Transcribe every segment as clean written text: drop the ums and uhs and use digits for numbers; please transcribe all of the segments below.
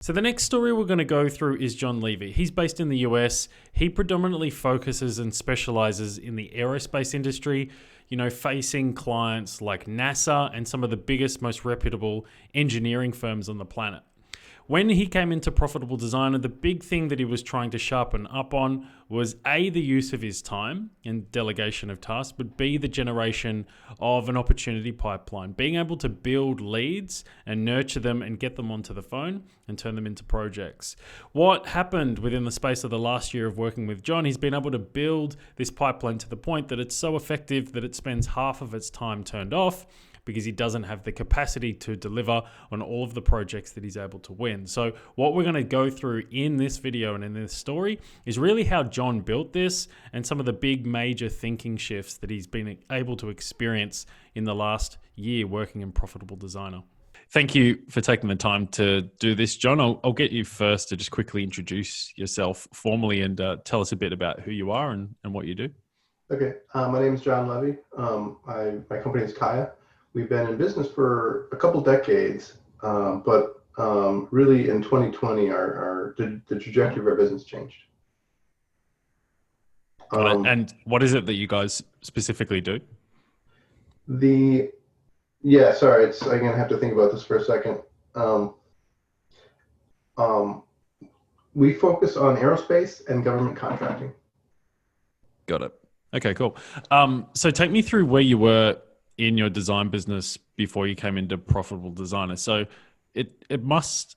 So the next story we're going to go through is John Levy. He's based in the US. He predominantly focuses and specializes in the aerospace industry, facing clients like NASA and some of the biggest, most reputable engineering firms on the planet. When he came into Profitable Designer, the big thing that he was trying to sharpen up on was A, the use of his time and delegation of tasks, but B, the generation of an opportunity pipeline, being able to build leads and nurture them and get them onto the phone and turn them into projects. What happened within the space of the last year of working with John, he's been able to build this pipeline to the point that it's so effective that it spends half of its time turned off, because he doesn't have the capacity to deliver on all of the projects that he's able to win. So what we're going to go through in this video and in this story is really how John built this and some of the big major thinking shifts that he's been able to experience in the last year working in Profitable Designer. Thank you for taking the time to do this, John. I'll get you first to just quickly introduce yourself formally and tell us a bit about who you are and what you do. Okay, my name is John Levy. My company is Kaya. We've been in business for a couple decades, but really in 2020, the trajectory of our business changed. And what is it that you guys specifically do? I'm gonna have to think about this for a second. We focus on aerospace and government contracting. Got it. Okay, cool. So take me through where you were in your design business before you came into Profitable Designer. So it must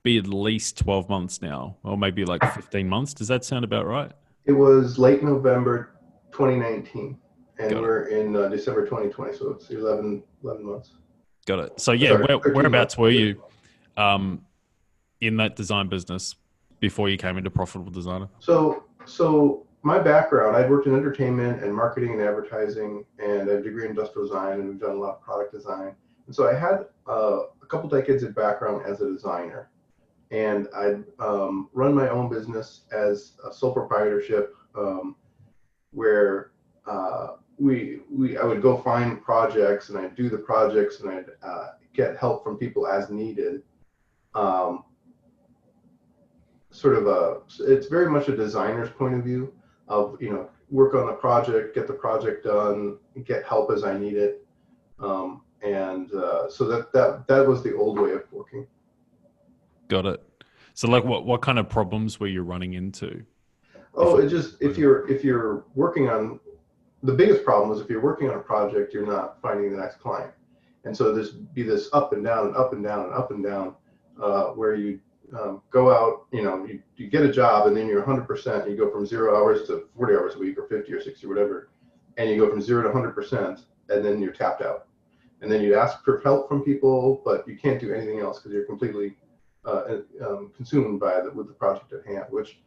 be at least 12 months now, or maybe like 15 months. Does that sound about right? It was late November 2019, and we're in December 2020, so it's 11 months. Got it. So yeah, whereabouts were you in that design business before you came into Profitable Designer? So my background, I'd worked in entertainment and marketing and advertising, and I have a degree in industrial design, and we've done a lot of product design. And so I had a couple decades of background as a designer, and I'd run my own business as a sole proprietorship, where I would go find projects and I'd do the projects and I'd get help from people as needed. It's very much a designer's point of view of, work on the project, get the project done, get help as I need it. So that was the old way of working. Got it. So like what kind of problems were you running into? If you're working on, the biggest problem is if you're working on a project, you're not finding the next client. And so there's be this up and down and up and down and up and down, where you go out, you get a job and then you're 100%, you go from 0 hours to 40 hours a week or 50 or 60 or whatever, and you go from 0 to 100%, and then you're tapped out. And then you ask for help from people, but you can't do anything else because you're completely consumed with the project at hand, which,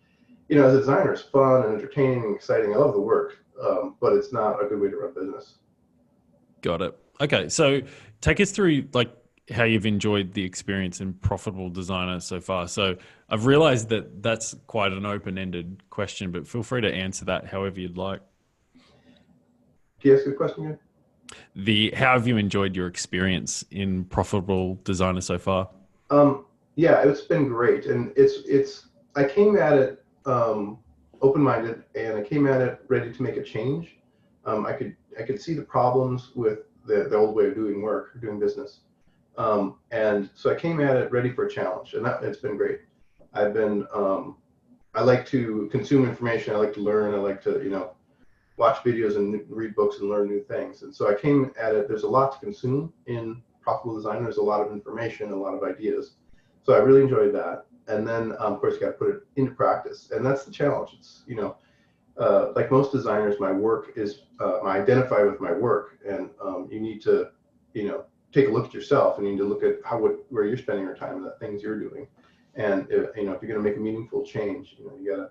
as a designer is fun and entertaining and exciting. I love the work, but it's not a good way to run business. Got it. Okay, so take us through how you've enjoyed the experience in Profitable Designer so far. So I've realized that that's quite an open-ended question, but feel free to answer that however you'd like. Can you ask the question again? How have you enjoyed your experience in Profitable Designer so far? Yeah, it's been great, and I came at it open-minded, and I came at it ready to make a change. I could see the problems with the old way of doing business. And so I came at it ready for a challenge, and it's been great. I like to consume information. I like to learn. I like to, watch videos and read books and learn new things. And so I came at it, there's a lot to consume in Profitable Design. There's a lot of information, a lot of ideas. So I really enjoyed that. And then, of course, you got to put it into practice. And that's the challenge. It's, like most designers, my work is, I identify with my work, and you need to, take a look at yourself, and you need to look at where you're spending your time and the things you're doing. And if you're going to make a meaningful change, you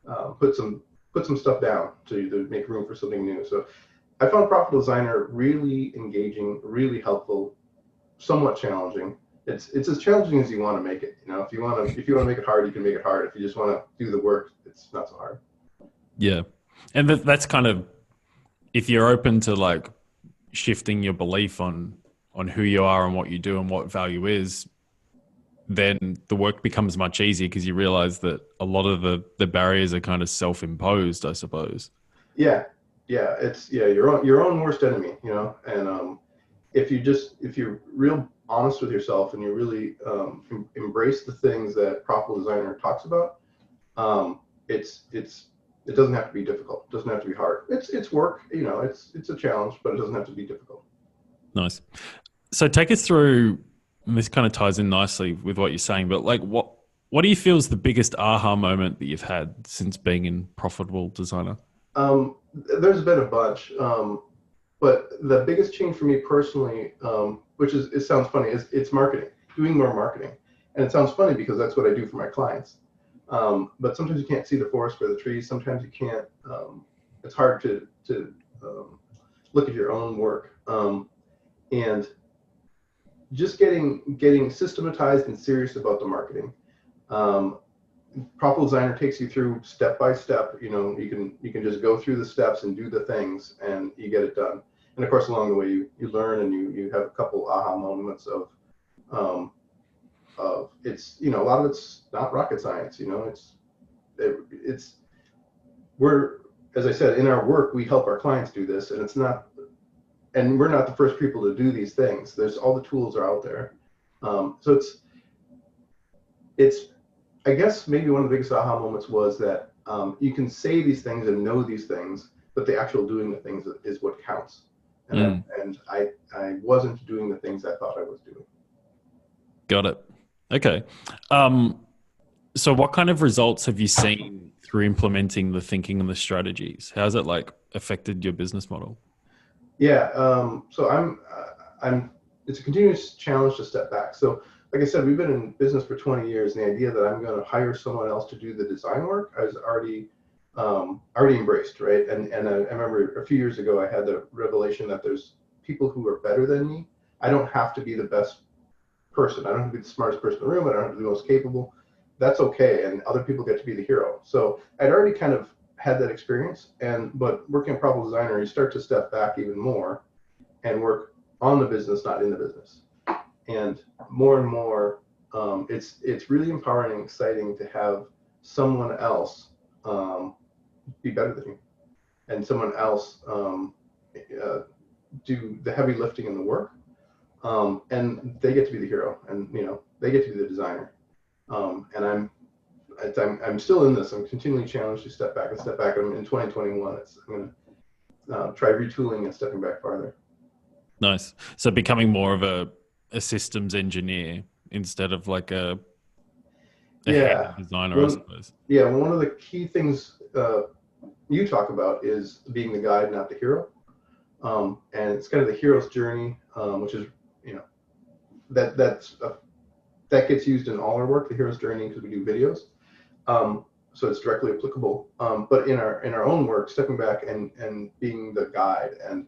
got to put some stuff down to make room for something new. So I found Profitable Designer really engaging, really helpful, somewhat challenging. It's as challenging as you want to make it. If you want to make it hard, you can make it hard. If you just want to do the work, it's not so hard. Yeah, and that's kind of, if you're open to shifting your belief on who you are and what you do and what value is, then the work becomes much easier because you realize that a lot of the barriers are kind of self-imposed, I suppose. Yeah, yeah, it's yeah your own worst enemy, and if you're real honest with yourself and you really embrace the things that Profitable Designer talks about, it doesn't have to be difficult. It doesn't have to be hard. It's work, it's a challenge, but it doesn't have to be difficult. Nice. So take us through, and this kind of ties in nicely with what you're saying, but like what do you feel is the biggest aha moment that you've had since being in Profitable Designer? There's been a bunch, but the biggest change for me personally, which is it sounds funny, is it's marketing, doing more marketing, and it sounds funny because that's what I do for my clients. But sometimes you can't see the forest for the trees. Sometimes you can't. It's hard to look at your own work, and just getting systematized and serious about the marketing. Profitable Designer takes you through step by step. You can just go through the steps and do the things, and you get it done. And of course, along the way, you learn and you have a couple aha moments of it's a lot of it's not rocket science. It's we're, as I said, in our work we help our clients do this, and we're not the first people to do these things. There's all the tools are out there. So it's I guess maybe one of the biggest aha moments was that you can say these things and know these things, but the actual doing the things is what counts. And I wasn't doing the things I thought I was doing. Got it. Okay. So what kind of results have you seen through implementing the thinking and the strategies? How's it like affected your business model? Yeah. So it's a continuous challenge to step back. So like I said, we've been in business for 20 years, and the idea that I'm going to hire someone else to do the design work, I was already embraced, right? And I remember a few years ago, I had the revelation that there's people who are better than me. I don't have to be the best person. I don't have to be the smartest person in the room. I don't have to be the most capable. That's okay, and other people get to be the hero. So I'd already kind of had that experience, but working at Profitable Designer, you start to step back even more and work on the business, not in the business. And more, it's really empowering and exciting to have someone else be better than you, and someone else do the heavy lifting in the work, and they get to be the hero, and they get to be the designer. And I'm still in this. I'm continually challenged to step back. I'm in 2021. I'm going to try retooling and stepping back farther. Nice. So becoming more of a systems engineer instead of like a Yeah. designer, I suppose. Yeah. One of the key things you talk about is being the guide, not the hero. And it's kind of the hero's journey, which is, that gets used in all our work, the hero's journey, because we do videos. So it's directly applicable. But in our own work, stepping back and being the guide, and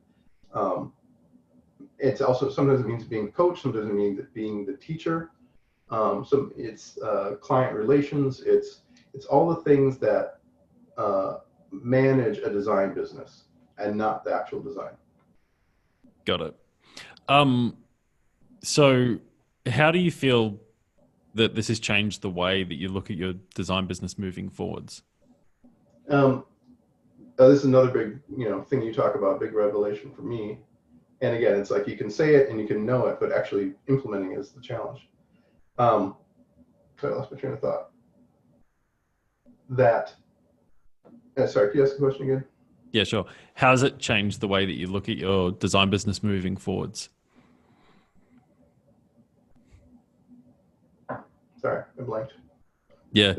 it's also sometimes it means being the coach, sometimes it means being the teacher. So it's client relations. It's all the things that manage a design business and not the actual design. Got it. So how do you feel that this has changed the way that you look at your design business moving forwards? This is another big, thing you talk about, big revelation for me. And again, it's like you can say it and you can know it, but actually implementing it is the challenge. So I lost my train of thought. Sorry, can you ask the question again? Yeah, sure. How has it changed the way that you look at your design business moving forwards? Sorry, I blanked. Yeah,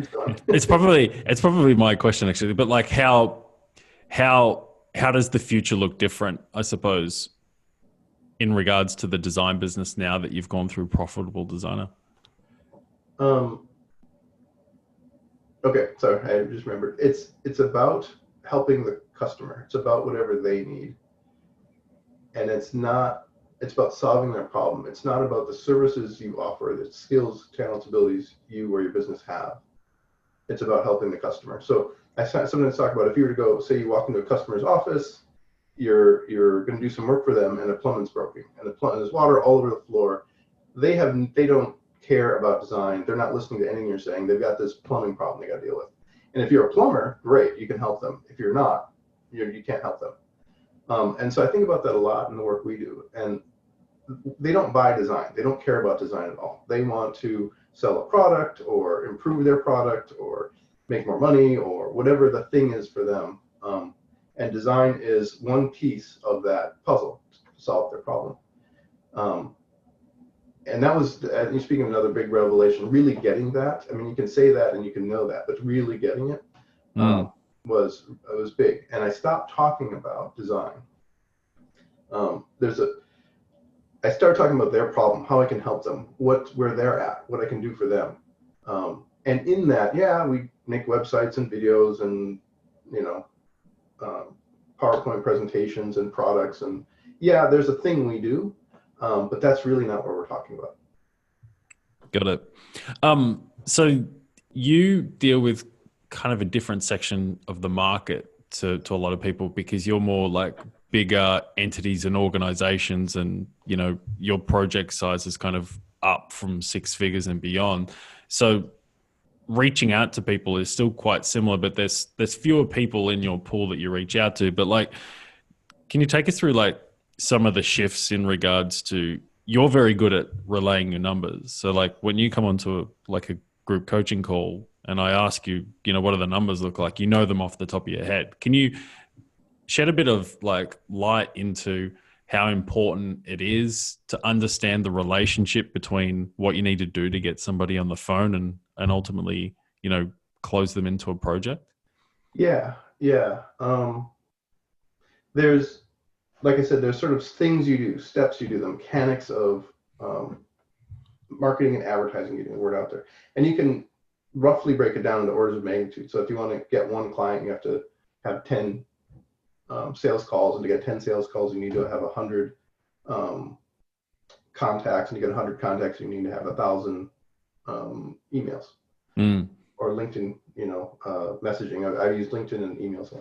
it's probably my question actually. But like, how does the future look different, I suppose, in regards to the design business now that you've gone through Profitable Designer? Okay, sorry, I just remembered. It's about helping the customer. It's about whatever they need, and it's about solving their problem. It's not about the services you offer, the skills, talents, abilities you or your business have. It's about helping the customer. So I sometimes talk about, if you were to go, say you walk into a customer's office, you're going to do some work for them, and the plumbing's broken, and there's water all over the floor. They don't care about design. They're not listening to anything you're saying. They've got this plumbing problem they got to deal with. And if you're a plumber, great, you can help them. If you're not, you can't help them. And so I think about that a lot in the work we do. And they don't buy design. They don't care about design at all. They want to sell a product or improve their product or make more money or whatever the thing is for them. And design is one piece of that puzzle to solve their problem. And that was, speaking of another big revelation, really getting that. I mean, you can say that and you can know that, but really getting it was big. And I stopped talking about design. I started talking about their problem, how I can help them, where they're at, what I can do for them. And in that, we make websites and videos and, PowerPoint presentations and products. And there's a thing we do, but that's really not what we're talking about. Got it. So you deal with kind of a different section of the market to a lot of people because you're more like bigger entities and organizations, and your project size is kind of up from 6 figures and beyond. So reaching out to people is still quite similar, but there's fewer people in your pool that you reach out to. But like, can you take us through like some of the shifts in regards to, you're very good at relaying your numbers. So like when you come onto a group coaching call and I ask you, what do the numbers look like? You know them off the top of your head. Can you shed a bit of like light into how important it is to understand the relationship between what you need to do to get somebody on the phone and ultimately, close them into a project? Yeah. There's, like I said, there's sort of things you do, steps you do, the mechanics of marketing and advertising, getting the word out there. And you can roughly break it down into orders of magnitude. So if you want to get one client, you have to have 10 sales calls, and to get 10 sales calls, you need to have 100 contacts, and to get 100 contacts, you need to have 1,000 emails or LinkedIn, messaging. I've used LinkedIn and emails a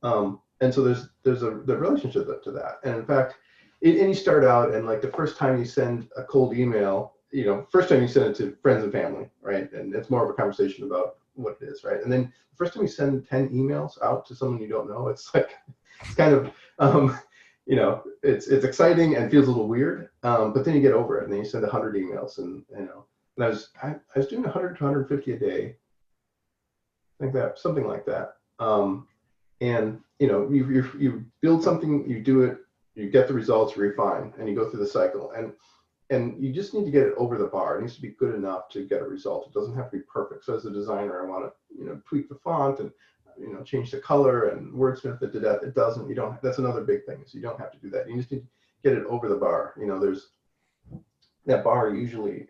lot. And so there's the relationship to that. And in fact, and you start out, and like the first time you send a cold email, first time you send it to friends and family, right? And it's more of a conversation about what it is, right? And then the first time you send 10 emails out to someone you don't know, it's kind of, it's exciting and feels a little weird. But then you get over it, and then you send 100 emails, and I was doing 100 to 150 a day, I think that something like that. And you build something, you do it, you get the results, you refine, and you go through the cycle. And you just need to get it over the bar. It needs to be good enough to get a result. It doesn't have to be perfect. So as a designer, I want to, tweak the font and, change the color and wordsmith it to death. It doesn't, that's another big thing. So you don't have to do that. You just need to get it over the bar. There's that bar usually,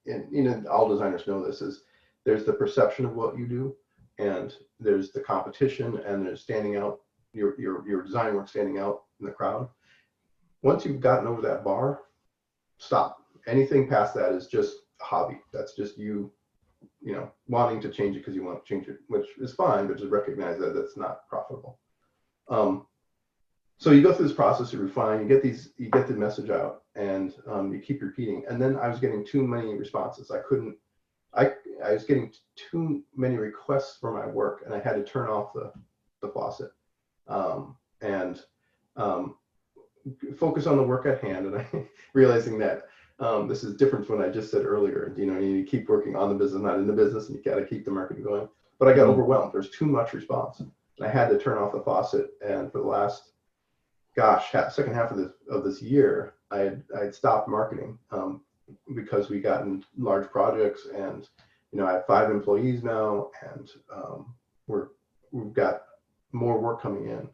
and all designers know this, is there's the perception of what you do, and there's the competition, and there's standing out, your design work standing out in the crowd. Once you've gotten over that bar, stop. Anything past that is just a hobby. That's just you wanting to change it because you want to change it, which is fine, but just recognize that that's not profitable. So you go through this process, you refine, you get the message out, and you keep repeating. And then I was getting too many responses. I was getting too many requests for my work, and I had to turn off the faucet and focus on the work at hand. And I realizing that this is different from what I just said earlier. You need to keep working on the business, not in the business, and you got to keep the marketing going. But I got overwhelmed. There's too much response, and I had to turn off the faucet. And for the last, second half of this year, I had stopped marketing because we got in large projects, and I have 5 employees now, and we've got more work coming in.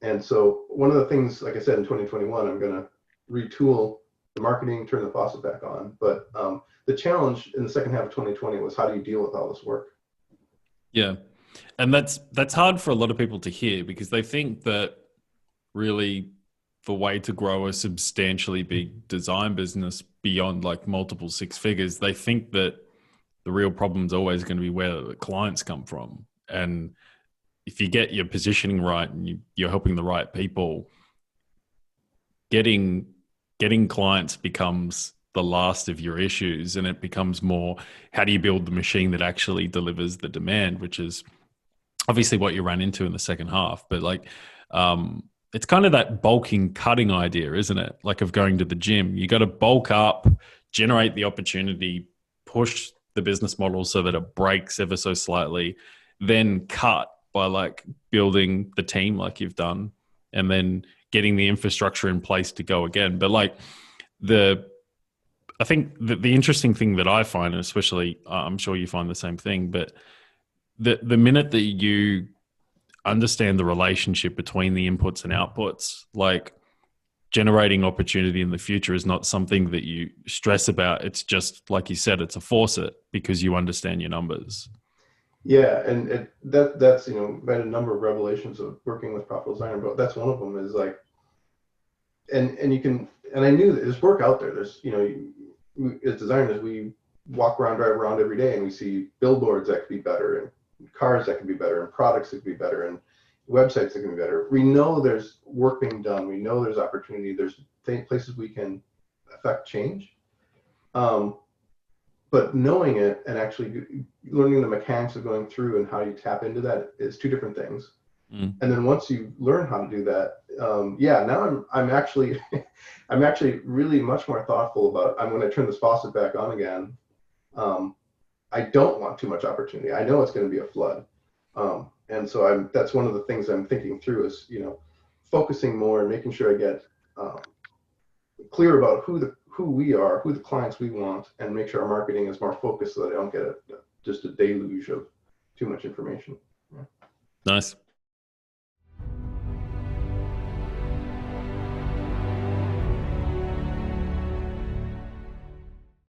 And so one of the things, like I said, in 2021, I'm going to retool the marketing, turn the faucet back on. But the challenge in the second half of 2020 was, how do you deal with all this work? Yeah. And that's hard for a lot of people to hear, because they think that really the way to grow a substantially big design business beyond like multiple 6 figures, they think that the real problem is always going to be where the clients come from. And if you get your positioning right and you're helping the right people, getting clients becomes the last of your issues, and it becomes more, how do you build the machine that actually delivers the demand, which is obviously what you ran into in the second half. But like, it's kind of that bulking cutting idea, isn't it? Like of going to the gym, you got to bulk up, generate the opportunity, push the business model so that it breaks ever so slightly, then cut by like building the team like you've done, and then getting the infrastructure in place to go again. But like I think the interesting thing that I find, and especially I'm sure you find the same thing, but the minute that you understand the relationship between the inputs and outputs, like generating opportunity in the future is not something that you stress about. It's just, like you said, it's a faucet because you understand your numbers. Yeah, and that's been a number of revelations of working with Profitable Designer, but that's one of them is like, and you can, and I knew that there's work out there. There's as designers, we walk around, drive around every day, and we see billboards that could be better, and cars that could be better, and products that could be better, and websites that can be better. We know there's work being done. We know there's opportunity. There's places we can affect change. But knowing it and actually learning the mechanics of going through and how you tap into that is two different things. And then once you learn how to do that, now I'm actually I'm actually really much more thoughtful about. I'm when I turn this faucet back on again. I don't want too much opportunity. I know it's going to be a flood, and so that's one of the things I'm thinking through is focusing more and making sure I get clear about who we are, who the clients we want, and make sure our marketing is more focused so that I don't get just a deluge of too much information. Yeah. Nice.